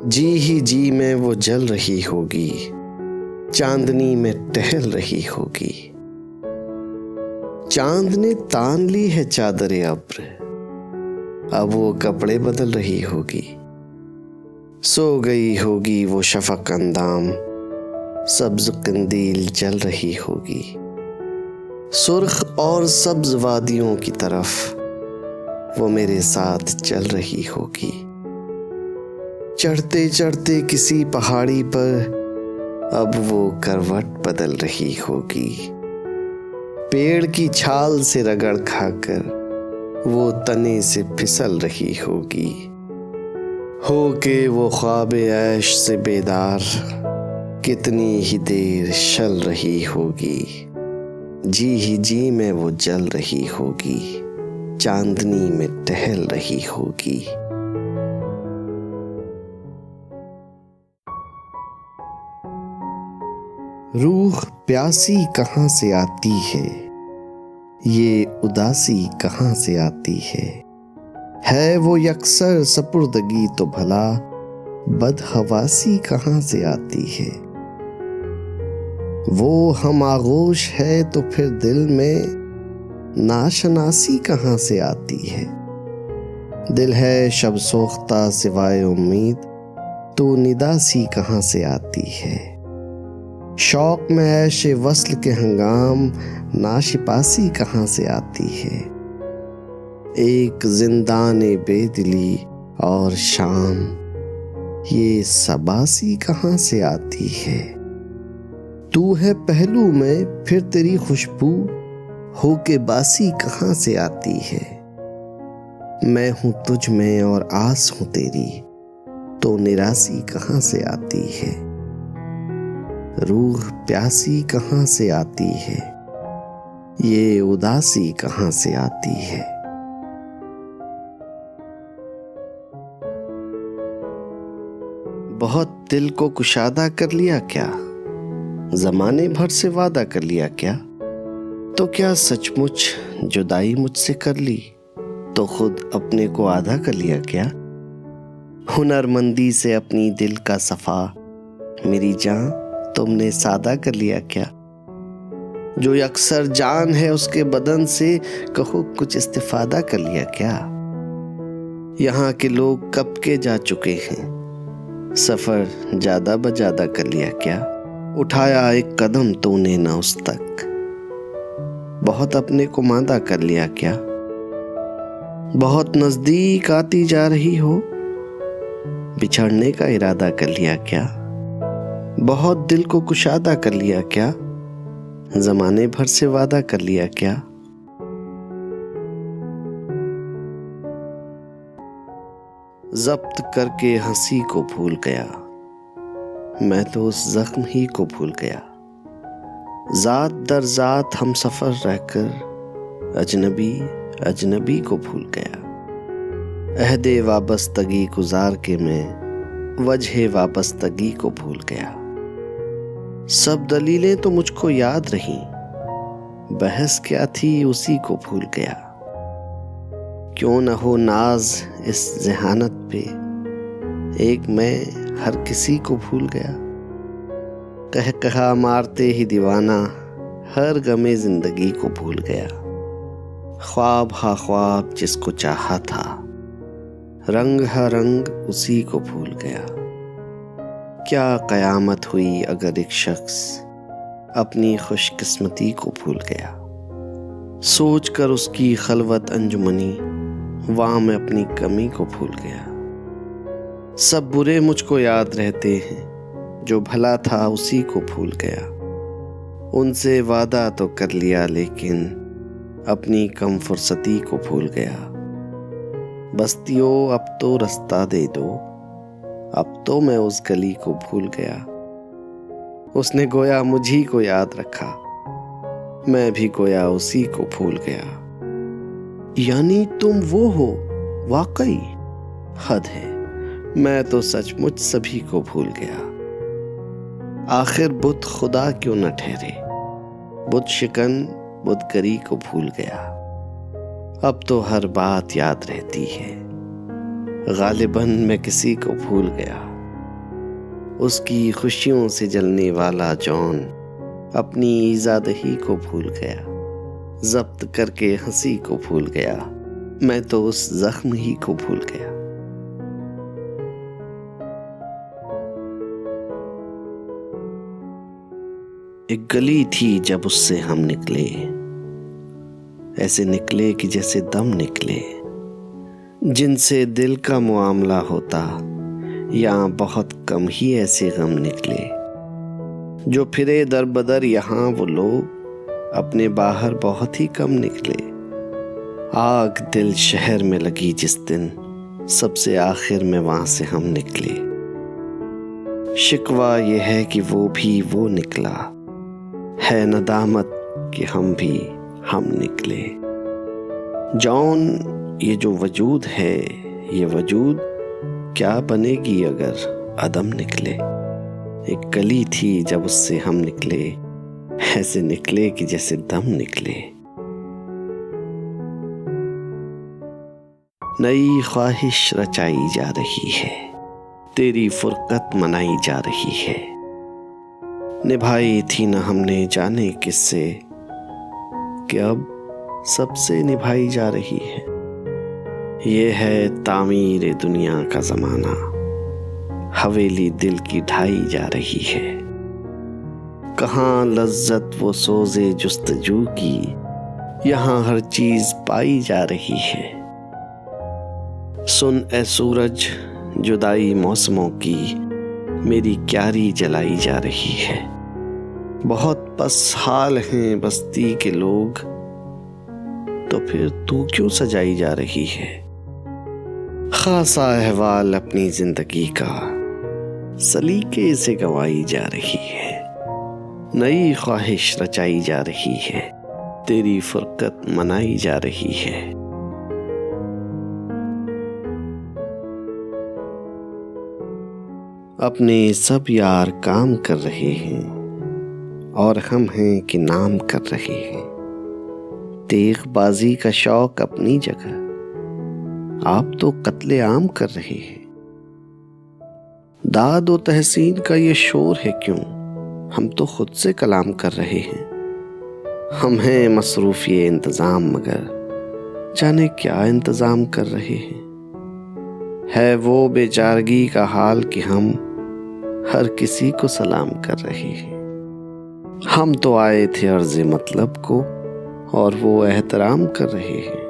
जी ही जी में वो जल रही होगी, चांदनी में टहल रही होगी। चांद ने तान ली है चादरे अब्र, अब वो कपड़े बदल रही होगी। सो गई होगी वो शफक अंदाम, सब्ज कंदील जल रही होगी। सुर्ख और सब्ज वादियों की तरफ वो मेरे साथ चल रही होगी। चढ़ते चढ़ते किसी पहाड़ी पर अब वो करवट बदल रही होगी। पेड़ की छाल से रगड़ खाकर वो तने से फिसल रही होगी। होके वो ख्वाबे ऐश से बेदार कितनी ही देर शल रही होगी। जी ही जी में वो जल रही होगी, चांदनी में टहल रही होगी। रूह प्यासी कहाँ से आती है, ये उदासी कहाँ से आती है वो यकसर सपुर्दगी तो भला बदहवासी कहाँ से आती है। वो हम आगोश है तो फिर दिल में नाशनासी कहाँ से आती है। दिल है शब सोख्ता सिवाय उम्मीद तो निदासी कहाँ से आती है। शौक में ऐशे वस्ल के हंगाम नाशिपासी कहाँ से आती है। एक जिंदाने बेदिली और शाम ये सबासी कहाँ से आती है। तू है पहलू में फिर तेरी खुशबू होके बासी कहाँ से आती है। मैं हूँ तुझ में और आस हूँ तेरी तो निरासी कहाँ से आती है। रूह प्यासी कहाँ से आती है, ये उदासी कहाँ से आती है। बहुत दिल को कुशादा कर लिया क्या, जमाने भर से वादा कर लिया क्या। तो क्या सचमुच जुदाई मुझसे कर ली, तो खुद अपने को आधा कर लिया क्या। हुनरमंदी से अपनी दिल का सफा मेरी जान तुमने सादा कर लिया क्या। जो अक्सर जान है उसके बदन से कहो कुछ इस्तिफादा कर लिया क्या। यहाँ के लोग कब के जा चुके हैं, सफर ज्यादा बजादा कर लिया क्या। उठाया एक कदम तूने ना उस तक, बहुत अपने को मादा कर लिया क्या। बहुत नजदीक आती जा रही हो, बिछड़ने का इरादा कर लिया क्या। बहुत दिल को कुशादा कर लिया क्या, जमाने भर से वादा कर लिया क्या। जब्त करके हंसी को भूल गया, मैं तो उस जख्म ही को भूल गया। जात दर जात हम सफर रहकर अजनबी अजनबी को भूल गया। अहदे वाबस्तगी गुजार के मैं वजह वाबस्तगी को भूल गया। सब दलीलें तो मुझको याद रहीं, बहस क्या थी उसी को भूल गया। क्यों न हो नाज इस जहानत पे, एक मैं हर किसी को भूल गया। कहा मारते ही दीवाना हर गमे जिंदगी को भूल गया। ख्वाब हा ख्वाब जिसको चाहा था, रंग हा रंग उसी को भूल गया। क्या कयामत हुई अगर एक शख्स अपनी खुशकिस्मती को भूल गया। सोच कर उसकी खलवत अंजुमनी वहां मैं अपनी कमी को भूल गया। सब बुरे मुझको याद रहते हैं, जो भला था उसी को भूल गया। उनसे वादा तो कर लिया लेकिन अपनी कम फुर्सती को भूल गया। बस्तियों अब तो रास्ता दे दो, अब तो मैं उस गली को भूल गया। उसने गोया मुझी को याद रखा, मैं भी गोया उसी को भूल गया। यानी तुम वो हो वाकई, हद है, मैं तो सचमुच सभी को भूल गया। आखिर बुत खुदा क्यों न ठहरे, बुत शिकन बुतगरी को भूल गया। अब तो हर बात याद रहती है, गालिबन मैं किसी को भूल गया। उसकी खुशियों से जलने वाला जॉन अपनी ईज़ादही को भूल गया, जब्त करके हंसी को भूल गया। मैं तो उस जख्म ही को भूल गया। एक गली थी जब उससे हम निकले, ऐसे निकले कि जैसे दम निकले। जिनसे दिल का मुआमला होता, यहाँ बहुत कम ही ऐसे गम निकले। जो फिरे दर बदर यहाँ वो लोग, अपने बाहर बहुत ही कम निकले। आग दिल शहर में लगी जिस दिन, सबसे आखिर में वहां से हम निकले। शिकवा ये है कि वो भी वो निकला, है नदामत कि हम भी हम निकले। जॉन, ये जो वजूद है, ये वजूद क्या बनेगी अगर अदम निकले। एक गली थी जब उससे हम निकले, ऐसे निकले कि जैसे दम निकले। नई ख्वाहिश रचाई जा रही है, तेरी फुरकत मनाई जा रही है। निभाई थी न हमने जाने किससे, कि अब सबसे निभाई जा रही है। ये है तामीर दुनिया का ज़माना, हवेली दिल की ढाई जा रही है। कहाँ लज्जत वो सोज़े जुस्तजू की, यहाँ हर चीज़ पाई जा रही है। सुन ए सूरज, जुदाई मौसमों की मेरी क्यारी जलाई जा रही है। बहुत पस हाल हैं बस्ती के लोग, तो फिर तू क्यों सजाई जा रही है। खासा अहवाल अपनी जिंदगी का सलीके से गवाई जा रही है। नई ख्वाहिश रचाई जा रही है, तेरी फुरकत मनाई जा रही है। अपने सब यार काम कर रहे हैं, और हम हैं कि नाम कर रहे हैं। तेगबाजी का शौक अपनी जगह, आप तो कत्ले आम कर रहे हैं। दाद और तहसीन का ये शोर है क्यों, हम तो खुद से कलाम कर रहे हैं। हम हैं मसरूफ ये इंतज़ाम, मगर जाने क्या इंतज़ाम कर रहे हैं। है वो बेचारगी का हाल कि हम हर किसी को सलाम कर रहे हैं। हम तो आए थे अर्ज़े मतलब को, और वो एहतराम कर रहे हैं।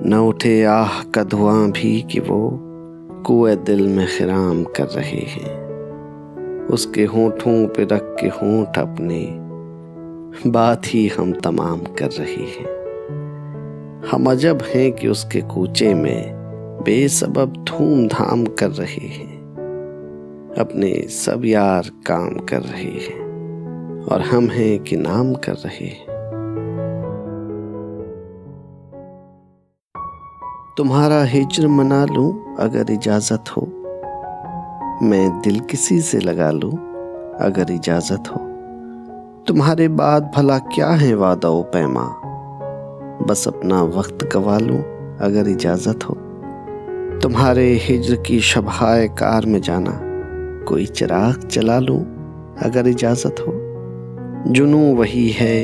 न उठे आह का धुआं भी कि वो कुएं दिल में खिराम कर रहे हैं। उसके होठों पे रख के होंठ अपने, बात ही हम तमाम कर रहे हैं। हम अजब हैं कि उसके कूचे में बेसबब धूम धाम कर रहे हैं। अपने सब यार काम कर रहे हैं, और हम हैं कि नाम कर रहे हैं। तुम्हारा हिज्र मना लूं अगर इजाजत हो, मैं दिल किसी से लगा लूं अगर इजाजत हो। तुम्हारे बाद भला क्या है वादा ओ पैमा, बस अपना वक्त गवा लूं अगर इजाजत हो। तुम्हारे हिज्र की शबहाए कार में जाना, कोई चिराग चला लूं अगर इजाजत हो। जुनू वही है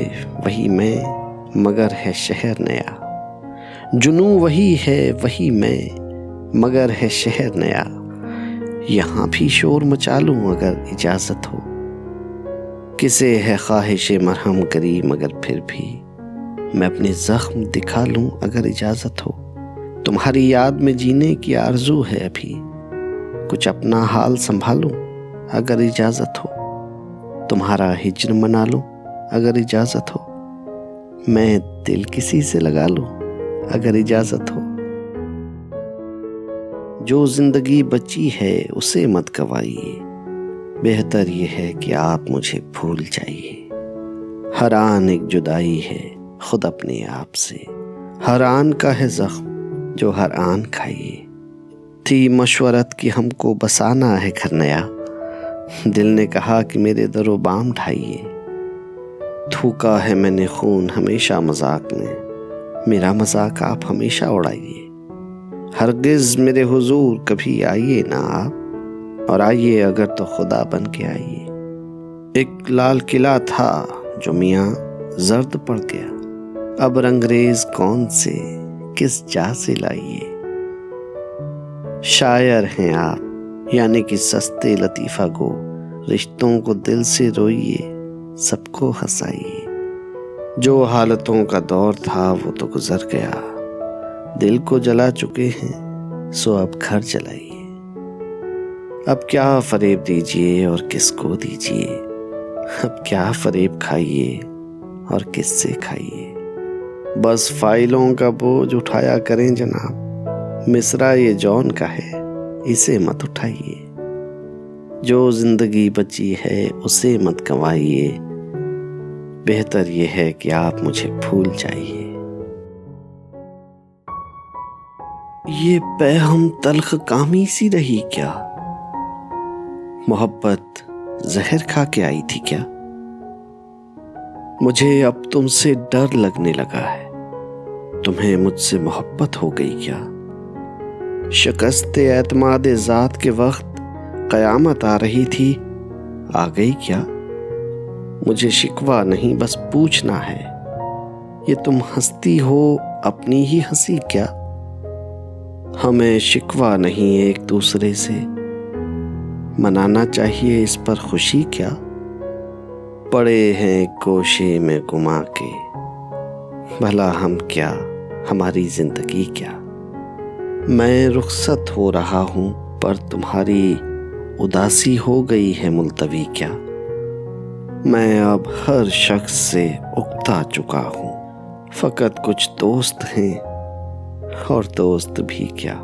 वही मैं, मगर है शहर नया। जुनू वही है वही मैं, मगर है शहर नया। यहाँ भी शोर मचा लूं अगर इजाजत हो। किसे है ख्वाहिश मरहम करी, मगर फिर भी मैं अपने जख्म दिखा लूं अगर इजाजत हो। तुम्हारी याद में जीने की आरजू है अभी, कुछ अपना हाल संभालूं अगर इजाजत हो। तुम्हारा हिज्र मना लूं अगर इजाजत हो, मैं दिल किसी से लगा लूं अगर इजाजत हो। जो जिंदगी बची है उसे मत गवाइए, बेहतर ये है कि आप मुझे भूल जाइए। हर आन एक जुदाई है खुद अपने आप से, हर आन का है जख्म जो हर आन खाइए। थी मशवरत कि हमको बसाना है घर नया, दिल ने कहा कि मेरे दरो बाम ढाइए। थूका है मैंने खून हमेशा मजाक में, मेरा मजाक आप हमेशा उड़ाइए। हरगिज मेरे हुजूर कभी आइए ना आप, और आइए अगर तो खुदा बन के आइए। एक लाल किला था जो मियाँ जर्द पड़ गया, अब रंगरेज कौन से किस जा से लाइए। शायर हैं आप यानी कि सस्ते लतीफ़ा गो, रिश्तों को दिल से रोइए, सबको हंसाइए। जो हालतों का दौर था वो तो गुजर गया, दिल को जला चुके हैं सो अब घर जलाइए। अब क्या फरेब दीजिए और किसको दीजिए, अब क्या फरेब खाइए और किससे खाइए। बस फाइलों का बोझ उठाया करें जनाब, मिसरा ये जौन का है इसे मत उठाइए। जो जिंदगी बची है उसे मत गंवाइए, बेहतर ये है कि आप मुझे भूल जाइए। ये पैहम तल्ख कामी सी रही क्या, मोहब्बत जहर खा के आई थी क्या। मुझे अब तुमसे डर लगने लगा है, तुम्हें मुझसे मोहब्बत हो गई क्या। शिकस्ते एतमाद ज़ात के वक्त क़यामत आ रही थी, आ गई क्या। मुझे शिकवा नहीं बस पूछना है, ये तुम हंसती हो अपनी ही हंसी क्या। हमें शिकवा नहीं एक दूसरे से, मनाना चाहिए इस पर खुशी क्या। पड़े हैं कोशे में गुमा के, भला हम क्या हमारी जिंदगी क्या। मैं रुखसत हो रहा हूँ पर तुम्हारी उदासी हो गई है मुलतवी क्या। मैं अब हर शख्स से उकता चुका हूँ, फकत कुछ दोस्त हैं और दोस्त भी क्या।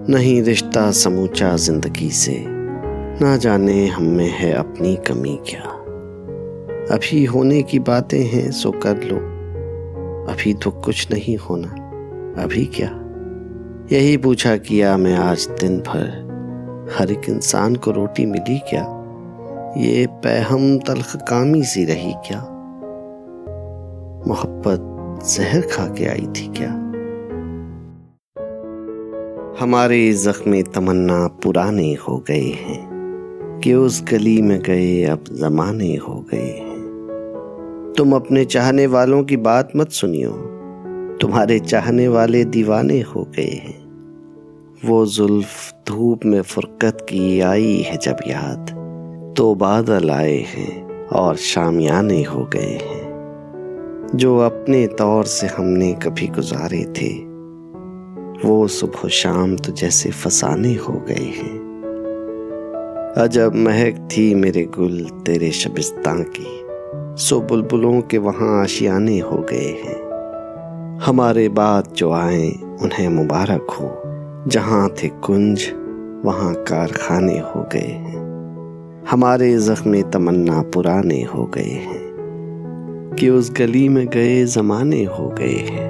नहीं रिश्ता समूचा जिंदगी से, ना जाने हम में है अपनी कमी क्या। अभी होने की बातें हैं सो कर लो, अभी तो कुछ नहीं होना, अभी क्या। यही पूछा किया मैं आज दिन भर, हर एक इंसान को रोटी मिली क्या। ये पैहम तल्ख कामी सी रही क्या, मोहब्बत जहर खा के आई थी क्या। हमारे जख्मे तमन्ना पुराने हो गए हैं, कि उस गली में गए अब जमाने हो गए हैं। तुम अपने चाहने वालों की बात मत सुनियो, तुम्हारे चाहने वाले दीवाने हो गए हैं। वो जुल्फ धूप में फुरकत की आई है जब याद, तो बादल आए हैं और शामियाने हो गए हैं। जो अपने तौर से हमने कभी गुजारे थे, वो सुबह शाम तो जैसे फसाने हो गए हैं। अजब महक थी मेरे गुल तेरे शबिस्तां की, सो बुलबुलों के वहाँ आशियाने हो गए हैं। हमारे बाद जो आए उन्हें मुबारक हो, जहाँ थे कुंज वहाँ कारखाने हो गए हैं। हमारे ज़ख्मे तमन्ना पुराने हो गए हैं, कि उस गली में गए ज़माने हो गए हैं।